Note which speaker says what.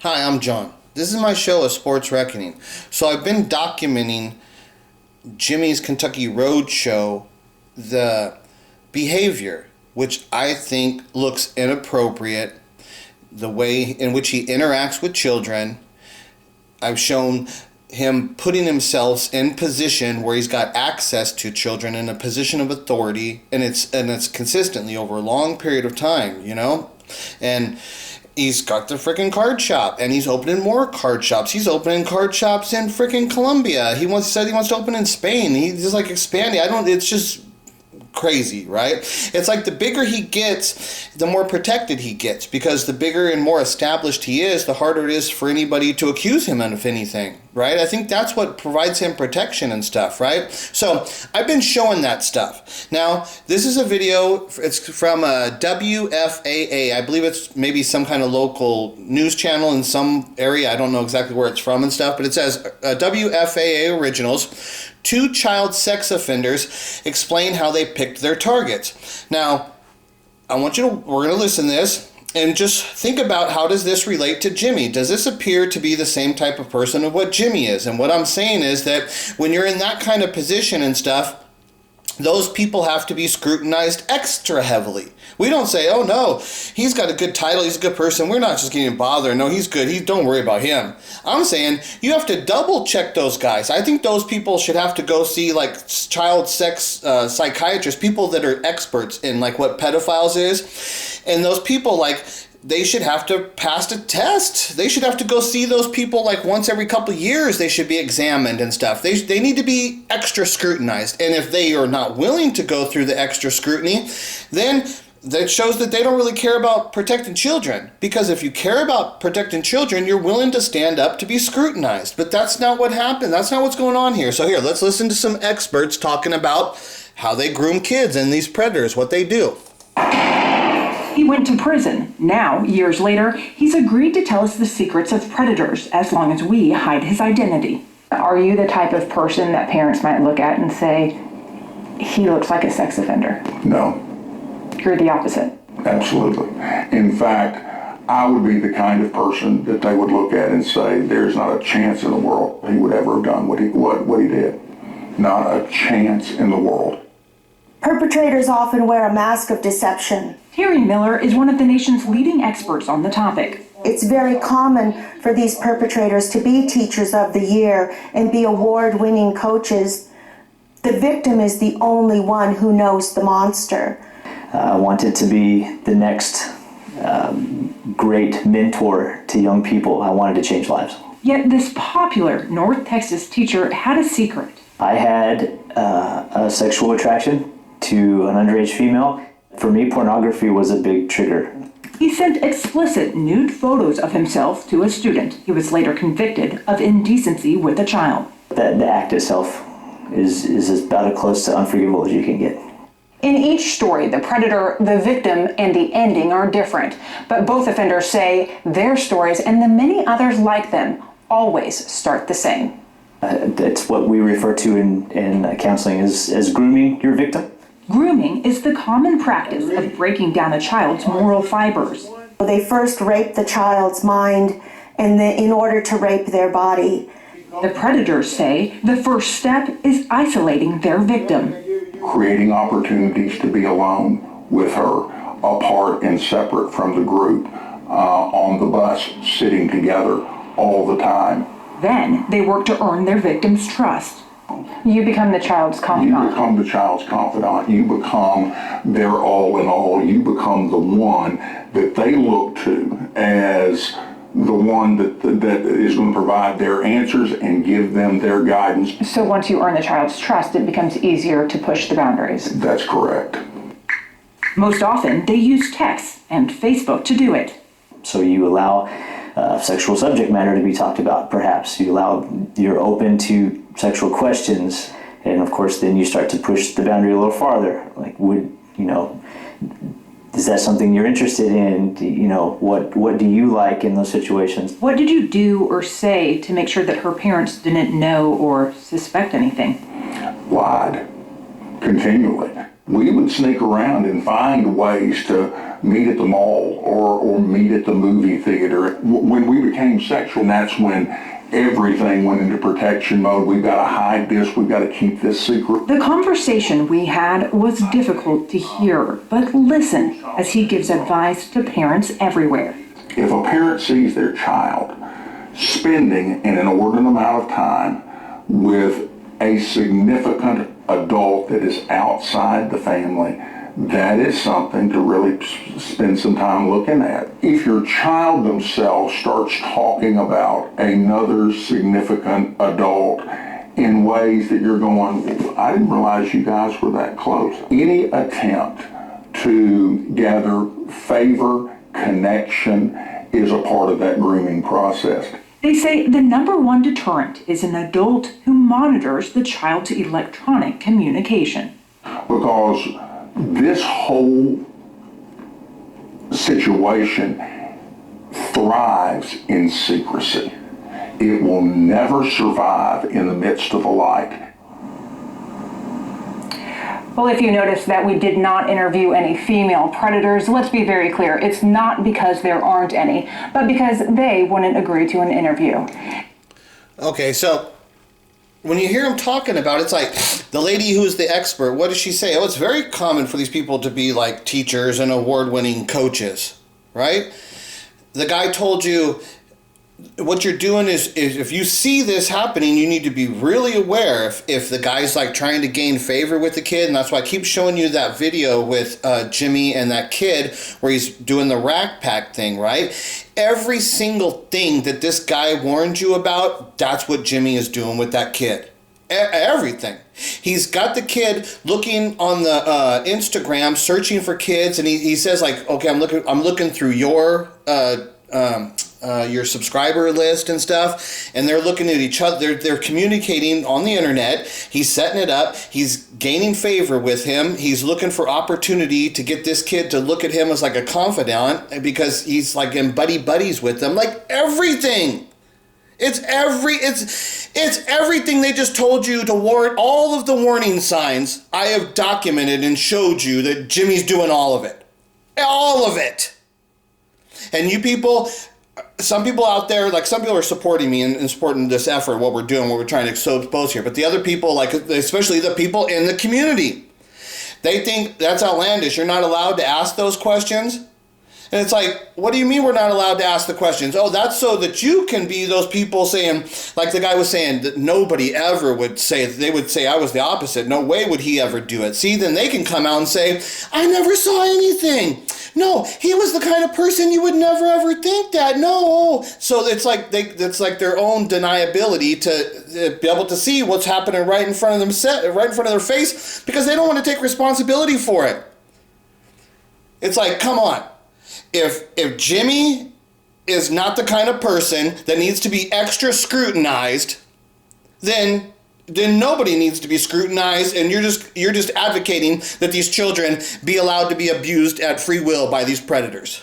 Speaker 1: Hi, I'm John. This is my show, A Sports Reckoning. So I've been documenting Jimmy's Kentucky Roadshow, the behavior, which I think looks inappropriate, the way in which he interacts with children. I've shown him putting himself in position where he's got access to children in a position of authority, and it's consistently over a long period of time, and he's got the freaking card shop, and he's opening more card shops. He's opening card shops in freaking Colombia. Said he wants to open in Spain. He's just like expanding. It's just crazy, right? It's like the bigger he gets, the more protected he gets, because the bigger and more established he is, the harder it is for anybody to accuse him of anything, right? I think that's what provides him protection and stuff, right? So I've been showing that stuff. Now, this is a video, it's from WFAA. I believe it's maybe some kind of local news channel in some area. I don't know exactly where it's from and stuff, but it says WFAA Originals. 2 child sex offenders explain how they picked their targets. Now, we're going to listen to this and just think about, how does this relate to Jimmy? Does this appear to be the same type of person of what Jimmy is? And what I'm saying is that when you're in that kind of position and stuff, those people have to be scrutinized extra heavily. We don't say, oh no, he's got a good title, he's a good person, we're not just getting bothered. No, he's good, don't worry about him. I'm saying you have to double check those guys. I think those people should have to go see like child sex psychiatrists, people that are experts in like what pedophiles is. And those people, they should have to pass a test. They should have to go see those people like once every couple of years. They should be examined and stuff. They need to be extra scrutinized. And if they are not willing to go through the extra scrutiny, then that shows that they don't really care about protecting children. Because if you care about protecting children, you're willing to stand up to be scrutinized. But that's not what happened. That's not what's going on here. So here, let's listen to some experts talking about how they groom kids and these predators, what they do.
Speaker 2: He went to prison. Now, years later, he's agreed to tell us the secrets of predators as long as we hide his identity. Are you the type of person that parents might look at and say, he looks like a sex offender?
Speaker 3: No.
Speaker 2: You're the opposite.
Speaker 3: Absolutely. In fact, I would be the kind of person that they would look at and say, there's not a chance in the world he would ever have done what he did. Not a chance in the world.
Speaker 4: Perpetrators often wear a mask of deception.
Speaker 2: Terry Miller is one of the nation's leading experts on the topic.
Speaker 4: It's very common for these perpetrators to be teachers of the year and be award-winning coaches. The victim is the only one who knows the monster.
Speaker 5: I wanted to be the next great mentor to young people. I wanted to change lives.
Speaker 2: Yet this popular North Texas teacher had a secret.
Speaker 5: I had a sexual attraction to an underage female. For me, pornography was a big trigger.
Speaker 2: He sent explicit nude photos of himself to a student. He was later convicted of indecency with a child.
Speaker 5: The act itself is about as close to unforgivable as you can get.
Speaker 2: In each story, the predator, the victim, and the ending are different. But both offenders say their stories and the many others like them always start the same.
Speaker 5: That's what we refer to in counseling as grooming your victim.
Speaker 2: Grooming is the common practice of breaking down a child's moral fibers.
Speaker 4: They first rape the child's mind, and then in order to rape their body.
Speaker 2: The predators say the first step is isolating their victim.
Speaker 3: Creating opportunities to be alone with her, apart and separate from the group, on the bus, sitting together all the time.
Speaker 2: Then they work to earn their victim's trust. You become the child's confidant.
Speaker 3: You become the child's confidant. You become their all in all. You become the one that they look to as the one that is going to provide their answers and give them their guidance.
Speaker 2: So once you earn the child's trust, it becomes easier to push the boundaries.
Speaker 3: That's correct.
Speaker 2: Most often, they use text and Facebook to do it.
Speaker 5: So you allow sexual subject matter to be talked about, perhaps. You're open to sexual questions, and of course then you start to push the boundary a little farther. Like, is that something you're interested in? What do you like in those situations?
Speaker 2: What did you do or say to make sure that her parents didn't know or suspect anything?
Speaker 3: Lied continually. we would sneak around and find ways to meet at the mall or meet at the movie theater. When we became sexual, that's when everything went into protection mode. We've got to hide this. We've got to keep this secret.
Speaker 2: The conversation we had was difficult to hear, but listen as he gives advice to parents everywhere.
Speaker 3: If a parent sees their child spending an inordinate amount of time with a significant adult that is outside the family, that is something to really spend some time looking at. If your child themselves starts talking about another significant adult in ways that you're going, I didn't realize you guys were that close. Any attempt to gather favor, connection is a part of that grooming process.
Speaker 2: They say the number one deterrent is an adult who monitors the child's electronic communication.
Speaker 3: Because this whole situation thrives in secrecy. It will never survive in the midst of the light.
Speaker 2: Well, if you notice that we did not interview any female predators, let's be very clear. It's not because there aren't any, but because they wouldn't agree to an interview.
Speaker 1: Okay, so when you hear him talking about it, it's like the lady who's the expert, what does she say? Oh, it's very common for these people to be like teachers and award-winning coaches, right? The guy told you what you're doing is if you see this happening, you need to be really aware if the guy's like trying to gain favor with the kid. And that's why I keep showing you that video with Jimmy and that kid where he's doing the rack pack thing, right? Every single thing that this guy warned you about, that's what Jimmy is doing with that kid. Everything. He's got the kid looking on the Instagram, searching for kids, and he says like, okay, I'm looking through your subscriber list and stuff, and they're looking at each other. They're communicating on the internet. He's setting it up. He's gaining favor with him. He's looking for opportunity to get this kid to look at him as like a confidant because he's like in buddies with them. Like everything. It's everything they just told you to warn. All of the warning signs I have documented and showed you that Jimmy's doing all of it. All of it. And you people, some people out there, like some people are supporting me and supporting this effort, what we're doing, what we're trying to expose here. But the other people, like especially the people in the community, they think that's outlandish. You're not allowed to ask those questions. And it's like, what do you mean we're not allowed to ask the questions? Oh, that's so that you can be those people saying, like the guy was saying, that nobody ever would say, they would say I was the opposite. No way would he ever do it. See, then they can come out and say, I never saw anything. No, he was the kind of person you would never ever think that. No. So it's like it's like their own deniability to be able to see what's happening right in front of them, right in front of their face, because they don't want to take responsibility for it. It's like, come on. If Jimmy is not the kind of person that needs to be extra scrutinized, then nobody needs to be scrutinized, and you're just advocating that these children be allowed to be abused at free will by these predators.